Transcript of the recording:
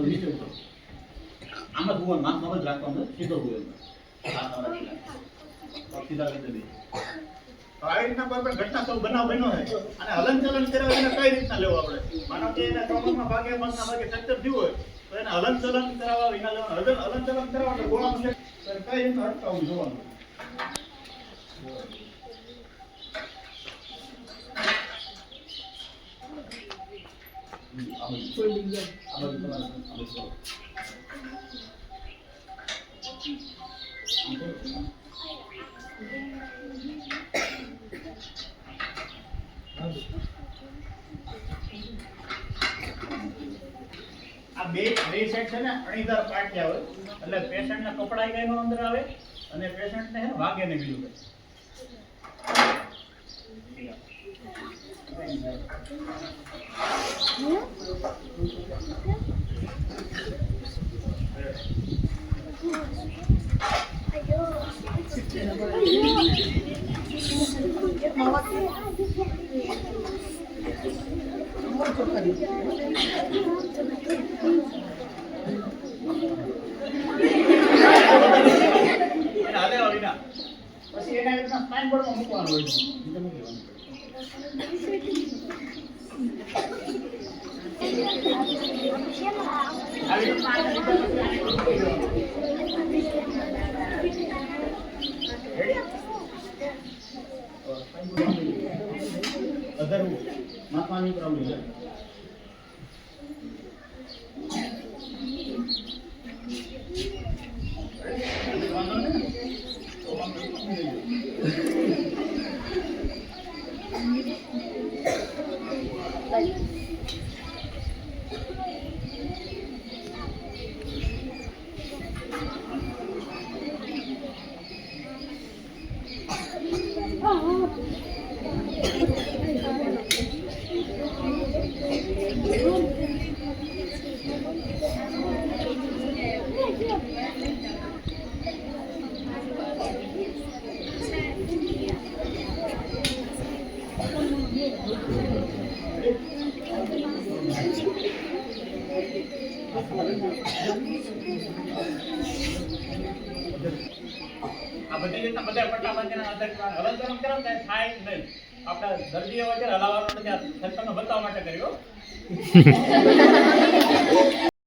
નીચે ઉતરો. આમાં જુઓ માથામાં જ રાખવાનું સીધો હોય સીધા કરી દે. આવી રીતના કોઈ પણ ઘટના સૌ બનાવ બન્યો છે અને હલનચલન કરાવે એને કઈ રીતના લેવું આપણે? માનો કે એના કમરમાં ભાગે મગના ભાગે ફ્રેક્ચર થયું હોય તો એને હલનચલન કરાવવા વિના લેવાનું. હલનચલન કરાવવા એટલે ગોળાનું છે કઈ રીતના અટકાવવું જોવાનું. આ બે સેટ છે ને અણીદાર પાટિયા હોય એટલે પેશન્ટના કપડા કઈ નો અંદર આવે અને પેશન્ટને હે વાગે ને બીજું પછી એના રીતના સ્પાઇન બોર્ડમાં મૂકવાનું હોય છે. અધરવું માથાની પ્રોબ્લેમ છે. આ બધી રીતના બધા પટ્ટા બાંધીને હલનચલન કરો ને થાય નહીં. આપણા દર્દીઓ વચ્ચે હલાવવાનું નથી. આ તમને બતાવવા માટે કર્યો.